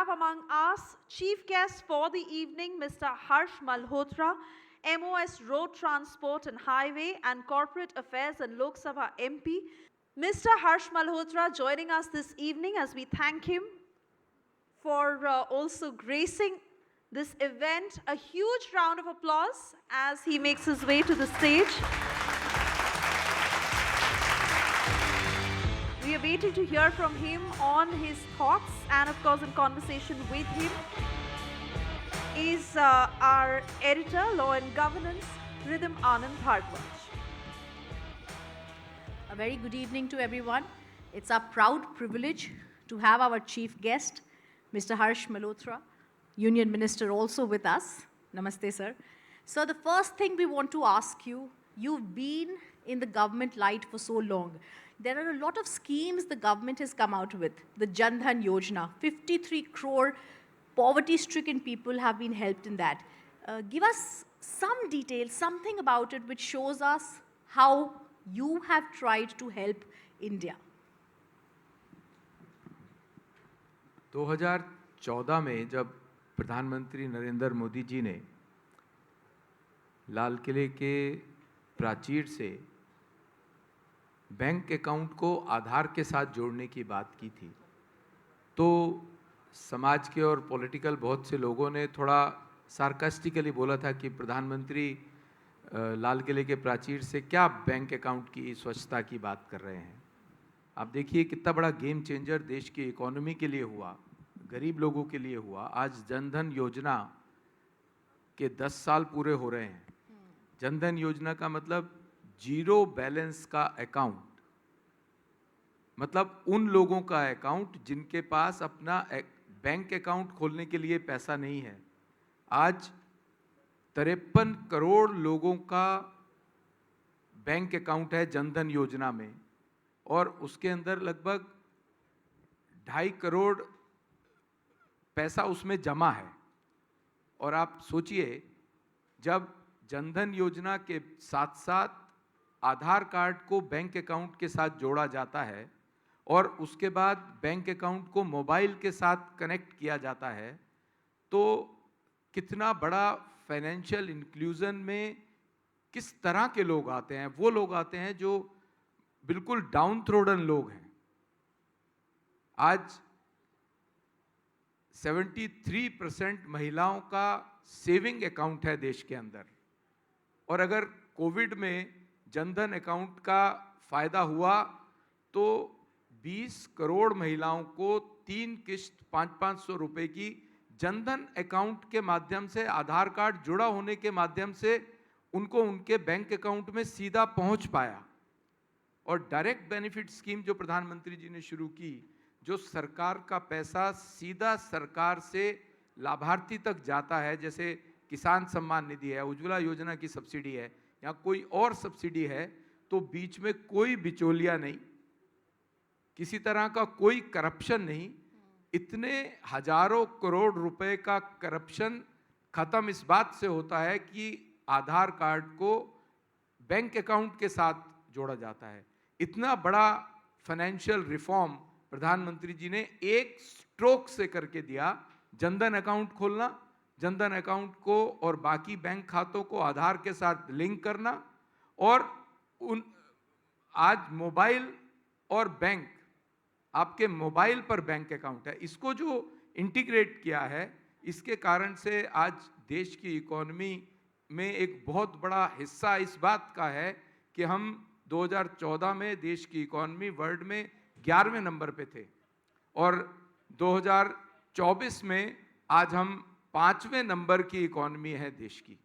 have among us chief guest for the evening, Mr. Harsh Malhotra, MOS Road Transport and Highway and Corporate Affairs and Lok Sabha MP. Mr. Harsh Malhotra joining us this evening as we thank him for also gracing this event. A huge round of applause as he makes his way to the stage. We are waiting to hear from him on his thoughts, and of course in conversation with him is our editor, Law and Governance, Rhythm Anand Bhardwaj. A very good evening to everyone. It's our proud privilege to have our chief guest, Mr. Harsh Malhotra, Union Minister, also with us. Namaste, sir. So the first thing we want to ask you, you've been in the government light for so long. There are a lot of schemes the government has come out with. The Jan Dhan Yojana, 53 crore poverty-stricken people have been helped in that. Give us some details, something about it which shows us how you have tried to help India. 2014 में जब प्रधानमंत्री नरेंद्र मोदी जी ने लाल किले के प्राचीर से bank account को आधार के साथ जोड़ने की बात की थी, तो समाज के और पॉलिटिकल बहुत से लोगों ने थोड़ा सार्कास्टिकली बोला था कि प्रधानमंत्री लाल किले के प्राचीर से क्या बैंक अकाउंट की स्वच्छता की बात कर रहे हैं। आप देखिए कितना बड़ा गेम चेंजर देश की इकोनॉमी के लिए हुआ, गरीब लोगों के लिए हुआ। आज जनधन योजना के 10 साल पूरे हो रहे हैं। जनधन योजना का मतलब जीरो बैलेंस का अकाउंट, मतलब उन लोगों का अकाउंट जिनके पास अपना बैंक अकाउंट खोलने के लिए पैसा नहीं है। आज 53 करोड़ लोगों का बैंक अकाउंट है जनधन योजना में, और उसके अंदर लगभग 2.5 करोड़ पैसा उसमें जमा है। और आप सोचिए, जब जनधन योजना के साथ साथ आधार कार्ड को बैंक अकाउंट के साथ जोड़ा जाता है और उसके बाद बैंक अकाउंट को मोबाइल के साथ कनेक्ट किया जाता है, तो कितना बड़ा फाइनेंशियल इंक्लूजन में किस तरह के लोग आते हैं। वो लोग आते हैं जो बिल्कुल डाउन थ्रोडन लोग हैं। आज 73% महिलाओं का सेविंग अकाउंट है देश के अंदर, और अगर कोविड में जनधन अकाउंट का फायदा हुआ तो 20 करोड़ महिलाओं को 3 किस्त 500-500 रुपए की जनधन अकाउंट के माध्यम से, आधार कार्ड जुड़ा होने के माध्यम से उनको उनके बैंक अकाउंट में सीधा पहुंच पाया। और डायरेक्ट बेनिफिट स्कीम जो प्रधानमंत्री जी ने शुरू की, जो सरकार का पैसा सीधा सरकार से लाभार्थी तक जाता है, जैसे किसान सम्मान निधि है, उज्ज्वला योजना की सब्सिडी है या कोई और सब्सिडी है, तो बीच में कोई बिचौलिया नहीं, किसी तरह का कोई करप्शन नहीं। इतने हजारों करोड़ रुपए का करप्शन खत्म इस बात से होता है कि आधार कार्ड को बैंक अकाउंट के साथ जोड़ा जाता है। इतना बड़ा फाइनेंशियल रिफॉर्म प्रधानमंत्री जी ने एक स्ट्रोक से करके दिया। जनधन अकाउंट खोलना, जनधन अकाउंट को और बाकी बैंक खातों को आधार के साथ लिंक करना, और आज मोबाइल और बैंक, आपके मोबाइल पर बैंक अकाउंट है, इसको जो इंटीग्रेट किया है, इसके कारण से आज देश की इकोनॉमी में एक बहुत बड़ा हिस्सा इस बात का है कि हम 2014 में देश की इकोनॉमी वर्ल्ड में 11वें नंबर पे थे, और 2024 में आज हम 5वें नंबर की इकोनॉमी है देश की।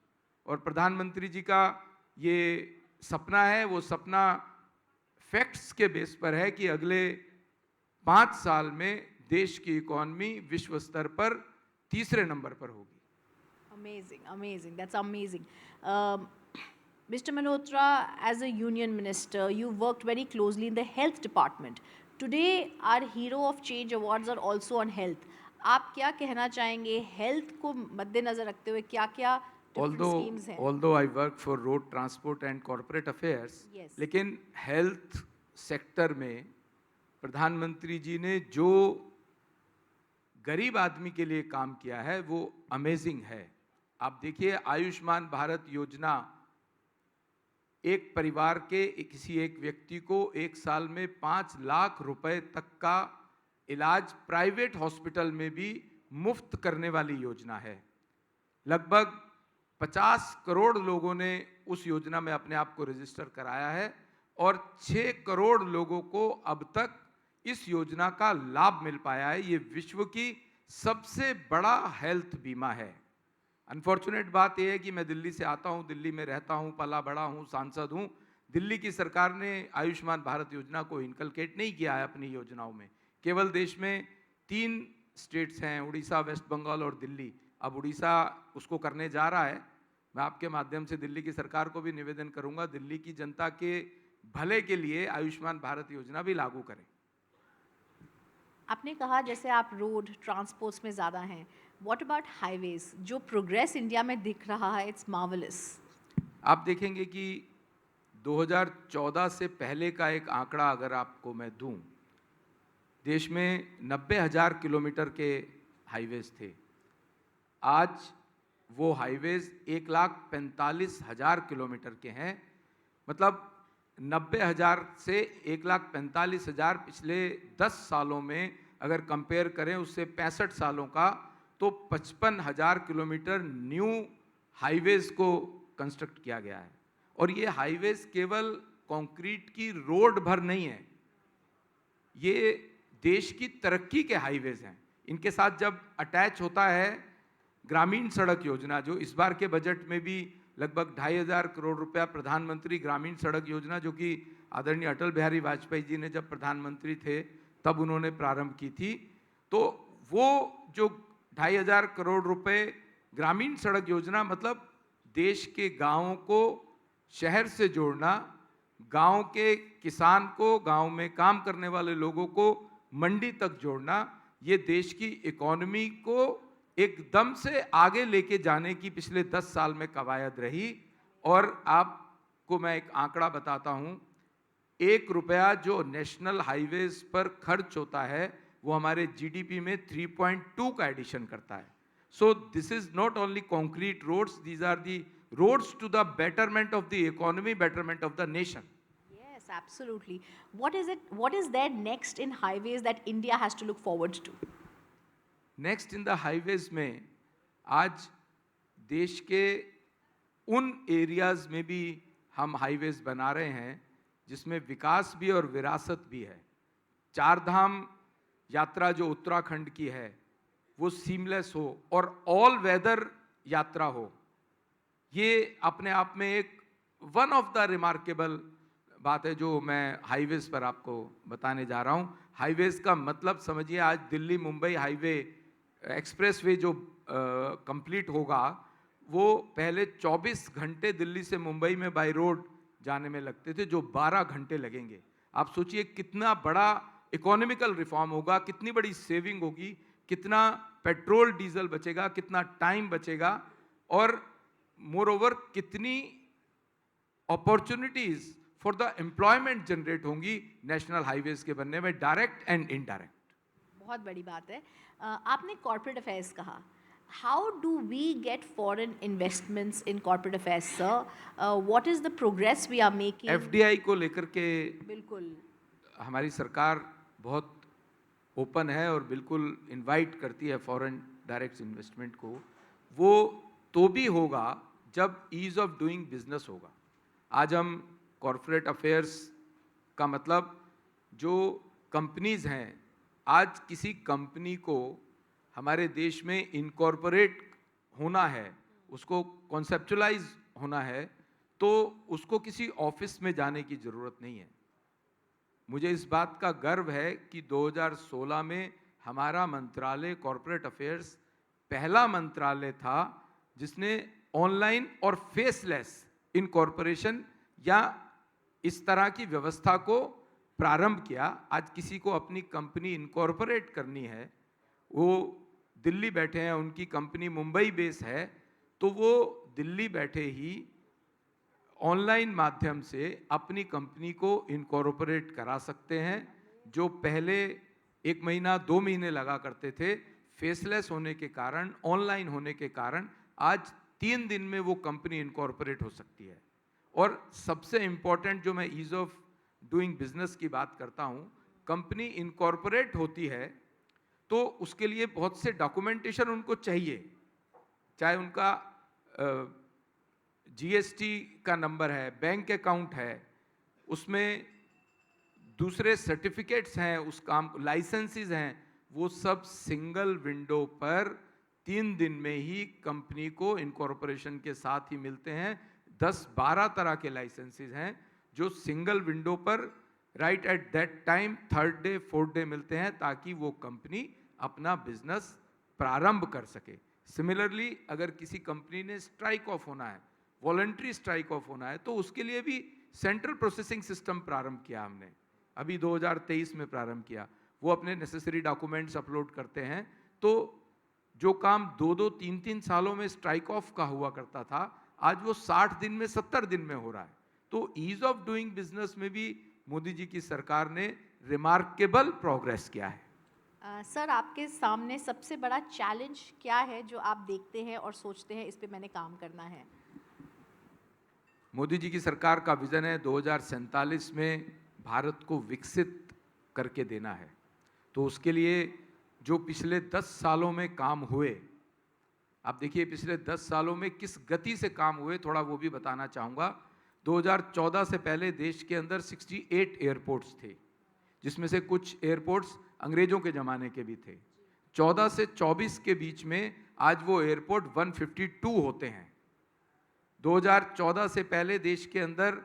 और प्रधानमंत्री जी का ये सपना है, वो सपना फैक्ट्स के बेस पर है कि अगले 5 साल में देश की इकोनॉमी विश्व स्तर पर 3रे नंबर पर होगी। Amazing, amazing. That's amazing. Mr. Malhotra, as a union minister, you worked very closely in the health department. Today, our Hero of Change awards are also on health. आप क्या कहना चाहेंगे हेल्थ को मद्देनजर रखते हुए, क्या-क्या different schemes हैं? Although I work for road transport and corporate affairs, Yes. लेकिन हेल्थ सेक्टर में प्रधानमंत्री जी ने जो गरीब आदमी के लिए काम किया है वो अमेजिंग है। आप देखिए, आयुष्मान भारत योजना एक परिवार के किसी एक व्यक्ति को एक साल में 5 लाख रुपए तक का इलाज प्राइवेट हॉस्पिटल में भी मुफ्त करने वाली योजना है। लगभग 50 करोड़ लोगों ने उस योजना में अपने आप को रजिस्टर कराया है और 6 करोड़ लोगों को अब तक इस योजना का लाभ मिल पाया है। ये विश्व की सबसे बड़ा हेल्थ बीमा है। अनफॉर्चुनेट बात यह है कि मैं दिल्ली से आता हूं, दिल्ली में रहता हूं, पला बड़ा हूं, सांसद हूं। दिल्ली की सरकार ने आयुष्मान भारत योजना को इनकलकेट नहीं किया है अपनी योजनाओं में। केवल देश में 3 स्टेट्स हैं, उड़ीसा, वेस्ट बंगाल और दिल्ली। अब उड़ीसा उसको करने जा रहा है। मैं आपके माध्यम से दिल्ली की सरकार को भी निवेदन करूंगा, दिल्ली की जनता के भले के लिए आयुष्मान भारत योजना भी लागू करें। आपने कहा जैसे आप रोड ट्रांसपोर्ट्स में ज़्यादा हैं, व्हाट अबाउट हाईवेज? जो प्रोग्रेस इंडिया में दिख रहा है, इट्स मार्वलस। आप देखेंगे कि 2014 से पहले का एक आंकड़ा अगर आपको मैं दूं, देश में 90,000 किलोमीटर के हाईवेज थे। आज वो हाईवेज 1,45,000 किलोमीटर के हैं। मतलब 90,000 से 1,45,000 पिछले 10 सालों में अगर कंपेयर करें उससे 65 सालों का, तो 55,000 किलोमीटर न्यू हाईवेज को कंस्ट्रक्ट किया गया है। और ये हाईवेज केवल कंक्रीट की रोड भर नहीं है, ये देश की तरक्की के हाईवेज हैं। इनके साथ जब अटैच होता है ग्रामीण सड़क योजना, जो इस बार के बजट में भी लगभग 2,500 करोड़ रुपया प्रधानमंत्री ग्रामीण सड़क योजना, जो कि आदरणीय अटल बिहारी वाजपेयी जी ने जब प्रधानमंत्री थे तब उन्होंने प्रारंभ की थी, तो वो जो 2,500 करोड़ रुपए ग्रामीण सड़क योजना, मतलब देश के गांवों को शहर से जोड़ना, गांव के किसान को, गांव में काम करने वाले लोगों को मंडी तक जोड़ना, ये देश की इकोनॉमी को एकदम से आगे लेके जाने की पिछले 10 साल में कवायद रही। और आपको मैं एक आंकड़ा बताता हूं, 1 रुपया जो नेशनल हाईवेज पर खर्च होता है वो हमारे जीडीपी में 3.2 का एडिशन करता है। So this is not only concrete roads, these are the roads to the betterment of the economy, betterment of the nation. Yes, absolutely. What is there next in highways that India has to look forward to? Next in the highways में आज देश के उन areas में भी हम highways बना रहे हैं जिसमें विकास भी और विरासत भी है। 4 धाम यात्रा जो उत्तराखंड की है वो सीमलेस हो और ऑल वेदर यात्रा हो, ये अपने आप में एक वन ऑफ द रिमार्केबल बात है जो मैं हाईवेज पर आपको बताने जा रहा हूँ। हाईवेज का मतलब समझिए, आज दिल्ली मुंबई हाईवे एक्सप्रेसवे जो कंप्लीट होगा, वो पहले 24 घंटे दिल्ली से मुंबई में बाय रोड जाने में लगते थे, जो 12 घंटे लगेंगे। आप सोचिए कितना बड़ा इकोनॉमिकल रिफॉर्म होगा, कितनी बड़ी सेविंग होगी, कितना पेट्रोल डीजल बचेगा, कितना टाइम बचेगा, और मोर ओवर कितनी opportunities for the employment generate होंगी नेशनल हाईवेज के बनने में, डायरेक्ट एंड इनडायरेक्ट। बहुत बड़ी बात है। आपने कॉर्पोरेट अफेयर्स कहा, how do we get foreign investments in corporate affairs sir? What is the progress we are making? FDI को लेकर के बिल्कुल हमारी सरकार बहुत ओपन है और बिल्कुल इनवाइट करती है फॉरेन डायरेक्ट इन्वेस्टमेंट को। वो तो भी होगा जब ईज ऑफ डूइंग बिजनेस होगा। आज हम कॉर्पोरेट अफेयर्स का मतलब जो कंपनीज हैं, आज किसी कंपनी को हमारे देश में इनकॉर्पोरेट होना है, उसको कॉन्सेप्चुलाइज होना है, तो उसको किसी ऑफिस में जाने की ज़रूरत नहीं है। मुझे इस बात का गर्व है कि 2016 में हमारा मंत्रालय कॉर्पोरेट अफेयर्स पहला मंत्रालय था जिसने ऑनलाइन और फेसलेस इनकॉर्पोरेशन या इस तरह की व्यवस्था को प्रारंभ किया। आज किसी को अपनी कंपनी इनकॉर्पोरेट करनी है, वो दिल्ली बैठे हैं, उनकी कंपनी मुंबई बेस है, तो वो दिल्ली बैठे ही ऑनलाइन माध्यम से अपनी कंपनी को इनकॉर्पोरेट करा सकते हैं। जो पहले 1 महीना 2 महीने लगा करते थे, फेसलेस होने के कारण, ऑनलाइन होने के कारण आज 3 दिन में वो कंपनी इनकॉर्पोरेट हो सकती है। और सबसे इंपॉर्टेंट जो मैं ईज ऑफ डूइंग बिजनेस की बात करता हूँ, कंपनी इनकॉर्पोरेट होती है तो उसके लिए बहुत से डॉक्यूमेंटेशन उनको चाहिए, चाहे उनका जीएसटी का नंबर है, बैंक अकाउंट है, उसमें दूसरे सर्टिफिकेट्स हैं, उस काम लाइसेंसेस हैं, वो सब सिंगल विंडो पर 3 दिन में ही कंपनी को इनकॉर्पोरेशन के साथ ही मिलते हैं। 10-12 तरह के लाइसेंसेस हैं जो सिंगल विंडो पर right at that time, 3rd day 4th day मिलते हैं, ताकि वो कंपनी अपना बिजनेस प्रारंभ कर सके। सिमिलरली अगर किसी कंपनी ने स्ट्राइक ऑफ होना है, वॉलंटरी स्ट्राइक ऑफ होना है, तो उसके लिए भी सेंट्रल प्रोसेसिंग सिस्टम प्रारंभ किया हमने, अभी 2023 में प्रारंभ किया। वो अपने नेसेसरी डॉक्यूमेंट्स अपलोड करते हैं, तो जो काम 2-2, 3-3 सालों में स्ट्राइक ऑफ का हुआ करता था, आज वो 60 दिन में, 70 दिन में हो रहा है। तो ईज ऑफ डूइंग बिजनेस में भी मोदी जी की सरकार ने रिमार्केबल प्रोग्रेस किया है। सर, आपके सामने सबसे बड़ा चैलेंज क्या है जो आप देखते हैं और सोचते हैं इस पे मैंने काम करना है? मोदी जी की सरकार का विजन है 2047 में भारत को विकसित करके देना है। तो उसके लिए जो पिछले 10 सालों में काम हुए, आप देखिए पिछले 10 सालों में किस गति से काम हुए, थोड़ा वो भी बताना चाहूँगा। 2014 से पहले देश के अंदर 68 एयरपोर्ट्स थे, जिसमें से कुछ एयरपोर्ट्स अंग्रेजों के ज़माने के भी थे। 14 से 24 के बीच में आज वो एयरपोर्ट 152 होते हैं। 2014 से पहले देश के अंदर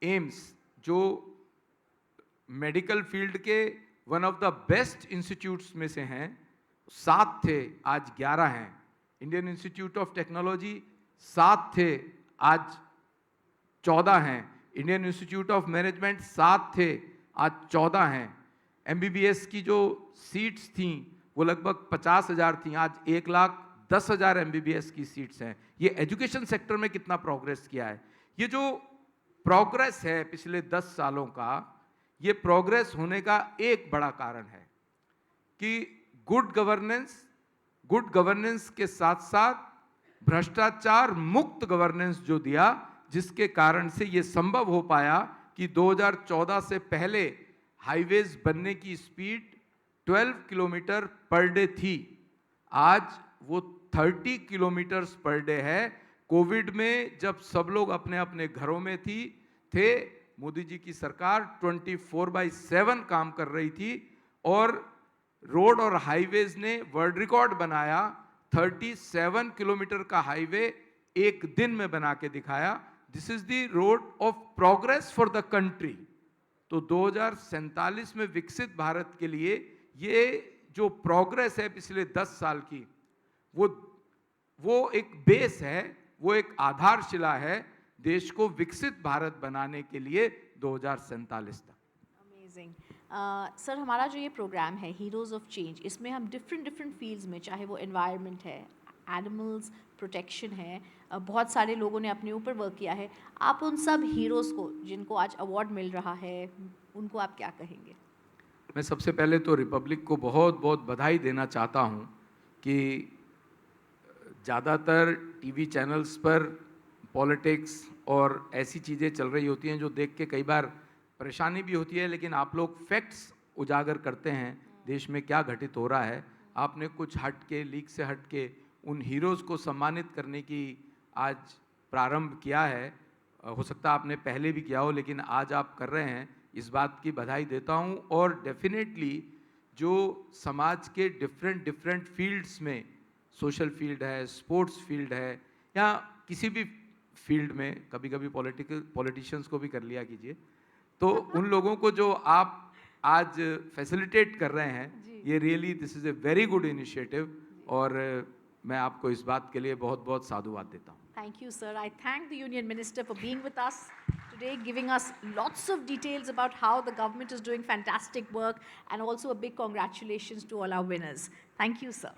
एम्स, जो मेडिकल फील्ड के one of the best institutes में से हैं, 7 थे, आज 11 हैं। इंडियन इंस्टीट्यूट ऑफ टेक्नोलॉजी 7 थे, आज 14 हैं। इंडियन इंस्टीट्यूट ऑफ मैनेजमेंट 7 थे, आज 14 हैं। एमबीबीएस की जो सीट्स थीं वो लगभग 50,000 थीं, आज 1,10,000 एमबीबीएस की सीट्स हैं। ये एजुकेशन सेक्टर में कितना प्रोग्रेस किया है। ये जो प्रोग्रेस है पिछले 10 सालों का, ये प्रोग्रेस होने का एक बड़ा कारण है कि गुड गवर्नेंस के साथ साथ भ्रष्टाचार मुक्त गवर्नेंस जो दिया, जिसके कारण से ये संभव हो पाया कि 2014 से पहले हाईवेज बनने की स्पीड 12 किलोमीटर पर डे थी, आज वो 30 किलोमीटर पर डे है। कोविड में जब सब लोग अपने अपने घरों में थे, मोदी जी की सरकार 24/7 काम कर रही थी और रोड और हाईवेज ने वर्ल्ड रिकॉर्ड बनाया। 37 किलोमीटर का हाईवे एक दिन में बना के दिखाया। This is the road of progress for the country. तो 2047 में विकसित भारत के लिए ये जो प्रोग्रेस है पिछले 10 साल की, वो एक बेस है, वो एक आधारशिला है देश को विकसित भारत बनाने के लिए 2047 तक। अमेजिंग। सर, हमारा जो ये प्रोग्राम है हीरोज़ ऑफ चेंज, इसमें हम डिफरेंट फील्ड्स में, चाहे वो एनवायरनमेंट है, एनिमल्स प्रोटेक्शन है, बहुत सारे लोगों ने अपने ऊपर वर्क किया है। आप उन सब हीरोज़ को जिनको आज अवार्ड मिल रहा है, उनको आप क्या कहेंगे? मैं सबसे पहले तो रिपब्लिक को बहुत बहुत बधाई देना चाहता हूँ कि ज़्यादातर टीवी चैनल्स पर पॉलिटिक्स और ऐसी चीज़ें चल रही होती हैं जो देख के कई बार परेशानी भी होती है, लेकिन आप लोग फैक्ट्स उजागर करते हैं, देश में क्या घटित हो रहा है। आपने कुछ हट के, लीक से हट के उन हीरोज़ को सम्मानित करने की आज प्रारंभ किया है। हो सकता है आपने पहले भी किया हो, लेकिन आज आप कर रहे हैं, इस बात की बधाई देता हूँ। और डेफिनेटली जो समाज के डिफरेंट फील्ड्स में, सोशल फील्ड है, स्पोर्ट्स फील्ड है, या किसी भी फील्ड में, कभी कभी पॉलिटिशियंस को भी कर लिया कीजिए, तो उन लोगों को जो आप आज फैसिलिटेट कर रहे हैं, ये really this is a very good initiative, और मैं आपको इस बात के लिए बहुत बहुत साधुवाद देता हूँ। Thank you, sir. I thank the Union Minister for being with us today, giving us lots of details about how the government is doing fantastic work, and also a big congratulations to all our winners. Thank you, sir.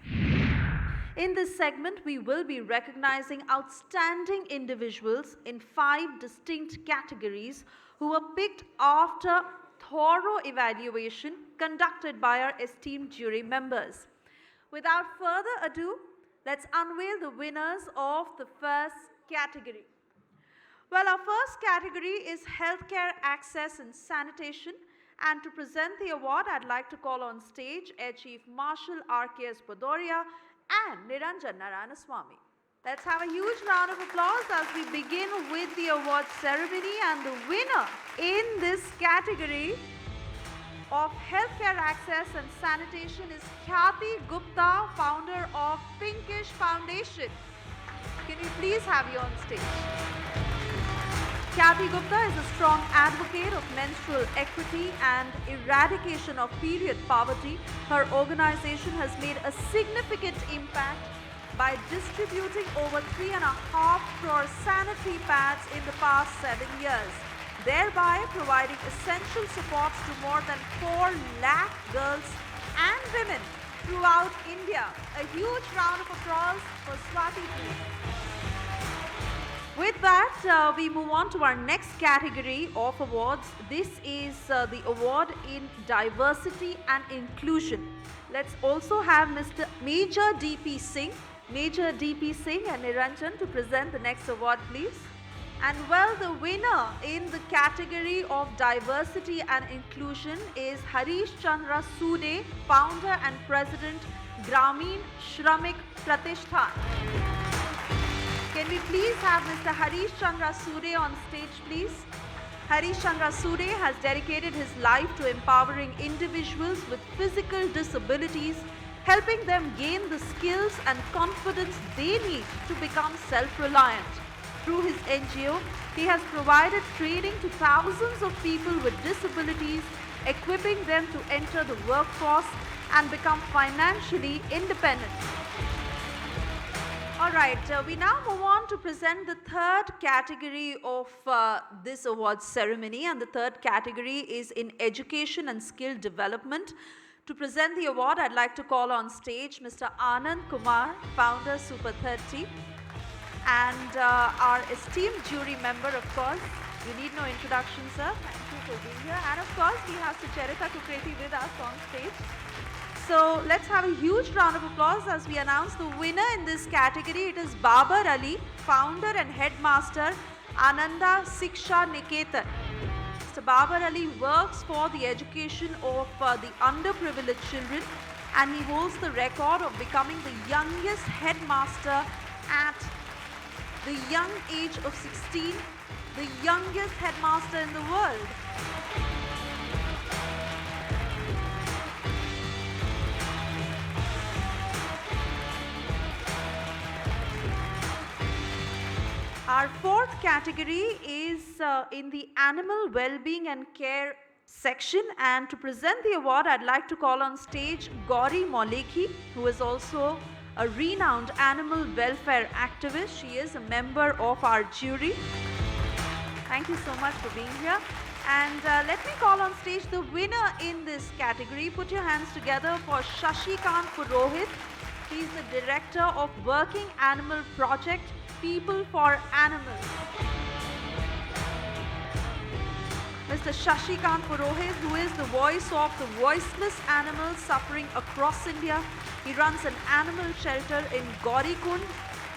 In this segment, we will be recognizing outstanding individuals in 5 distinct categories who were picked after thorough evaluation conducted by our esteemed jury members. Without further ado, let's unveil the winners of the first category. Well, our first category is Healthcare Access and Sanitation. And to present the award, I'd like to call on stage Air Chief Marshal R.K.S. Bhadoria and Niranjan Narayanaswamy. Let's have a huge round of applause as we begin with the award ceremony. And the winner in this category of Healthcare Access and Sanitation is Khyati Gupta, founder of Pinkish Foundation. Can we please have you on stage? Khyati Gupta is a strong advocate of menstrual equity and eradication of period poverty. Her organization has made a significant impact by distributing over 3.5 crore sanitary pads in the past 7 years, thereby providing essential supports to more than 4 lakh girls and women throughout India. A huge round of applause for Swati, please. With that, we move on to our next category of awards. This is the award in diversity and inclusion. Let's also have Mr. Major D.P. Singh, Major D.P. Singh and Niranjan to present the next award, please. And well, the winner in the category of diversity and inclusion is Harish Chandra Sude, founder and president, Grameen Shramik Pratishthan. Can we please have Mr. Harish Chandra Sude on stage, please? Harish Chandra Sude has dedicated his life to empowering individuals with physical disabilities, helping them gain the skills and confidence they need to become self-reliant. Through his NGO, he has provided training to thousands of people with disabilities, equipping them to enter the workforce and become financially independent. All right, we now move on to present the third category of this award ceremony, and the third category is in education and skill development. To present the award, I'd like to call on stage Mr. Anand Kumar, founder Super 30, and our esteemed jury member, of course. You need no introduction, sir. Thank you for being here. And of course, we have Sucharita Kukreti with us on stage. So let's have a huge round of applause as we announce the winner in this category. It is Babar Ali, founder and headmaster, Ananda Siksha Niketan. Mr. Babar Ali works for the education of the underprivileged children, and he holds the record of becoming the youngest headmaster at the young age of 16, the youngest headmaster in the world. Our fourth category is in the animal well-being and care section, and to present the award, I'd like to call on stage Gauri Molekhi, who is also a renowned animal welfare activist. She is a member of our jury. Thank you so much for being here. And let me call on stage the winner in this category. Put your hands together for Shashikant Purohit. He's the director of Working Animal Project, People for Animals. Mr. Shashikant Purohit, who is the voice of the voiceless animals suffering across India. He runs an animal shelter in Gaurikund,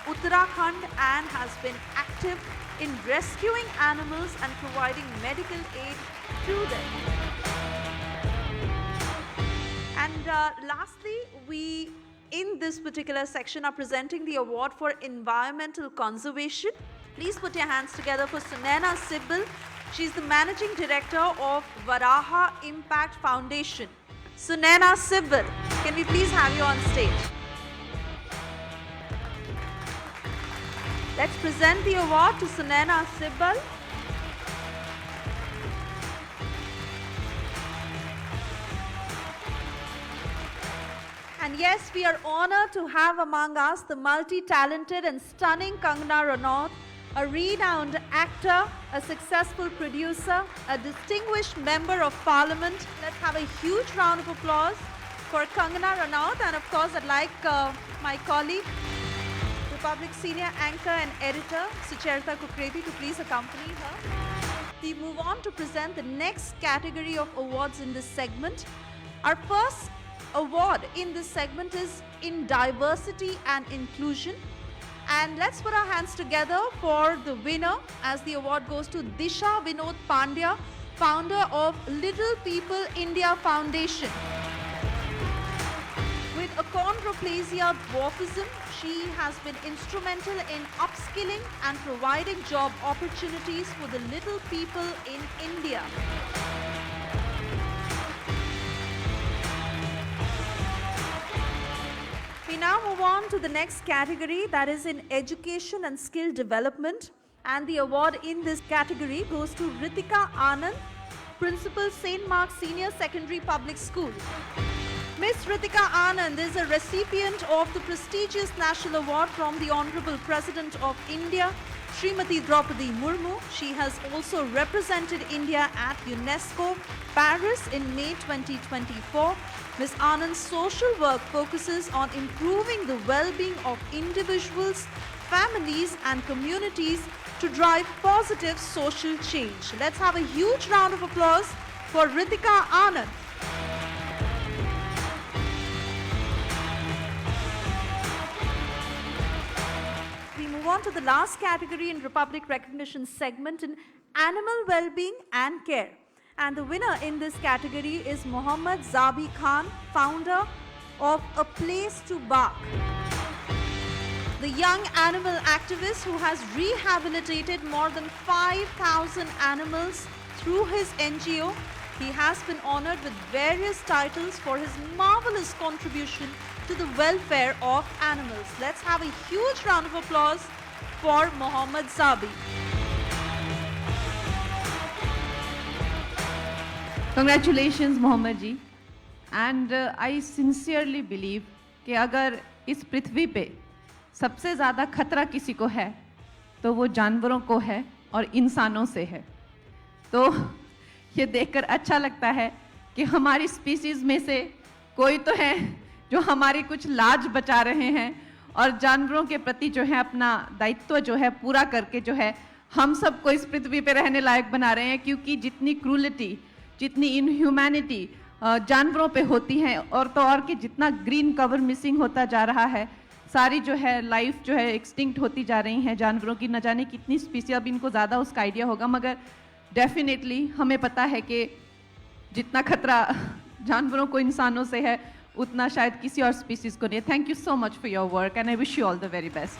Uttarakhand, and has been active in rescuing animals and providing medical aid to them. And lastly, we in this particular section are presenting the award for environmental conservation. Please put your hands together for Sunaina Sibbil. She's the managing director of Varaha Impact Foundation. Sunaina Sibbil, can we please have you on stage? Let's present the award to Sunaina Sibbil. And yes, we are honored to have among us the multi-talented and stunning Kangana Ranaut, a renowned actor, a successful producer, a distinguished member of parliament. Let's have a huge round of applause for Kangana Ranaut. And of course, I'd like my colleague, Republic senior anchor and editor, Sucharita Kukreti, to please accompany her. We move on to present the next category of awards in this segment. Our first award in this segment is in diversity and inclusion. And let's put our hands together for the winner, as the award goes to Disha Vinod Pandya, founder of Little People India Foundation. With achondroplasia dwarfism, she has been instrumental in upskilling and providing job opportunities for the little people in India. We now move on to the next category, that is in education and skill development. And the award in this category goes to Ritika Anand, Principal St. Mark's Senior Secondary Public School. Miss Ritika Anand is a recipient of the prestigious National Award from the Honorable President of India, Srimati Draupadi Murmu. She has also represented India at UNESCO Paris in May 2024. Ms. Anand's social work focuses on improving the well-being of individuals, families and communities to drive positive social change. Let's have a huge round of applause for Ritika Anand. We move on to the last category in Republic Recognition segment in animal well-being and care. And the winner in this category is Mohammad Zabi Khan, founder of A Place to Bark. The young animal activist who has rehabilitated more than 5,000 animals through his NGO, he has been honored with various titles for his marvelous contribution to the welfare of animals. Let's have a huge round of applause for Mohammad Zabi. Congratulations Mohammad ji, and I sincerely believe कि अगर इस पृथ्वी पे सबसे ज़्यादा खतरा किसी को है तो वो जानवरों को है और इंसानों से है। तो ये देखकर अच्छा लगता है कि हमारी स्पीसीज़ में से कोई तो है जो हमारी कुछ लाज बचा रहे हैं और जानवरों के प्रति जो है अपना दायित्व जो है पूरा करके जो है हम सबको इस पृथ्वी पे रहने लायक बना रहे हैं। क्योंकि जितनी क्रूलिटी, जितनी इनह्यूमैनिटी जानवरों पे होती है और तो और कि जितना ग्रीन कवर मिसिंग होता जा रहा है, सारी जो है लाइफ जो है एक्सटिंक्ट होती जा रही हैं जानवरों की। न जाने कितनी स्पीसी, अब इनको ज़्यादा उसका आइडिया होगा, मगर डेफिनेटली हमें पता है कि जितना खतरा जानवरों को इंसानों से है उतना शायद किसी और स्पीसीज़ को नहीं। Thank you so much for your work and I wish you all the very best.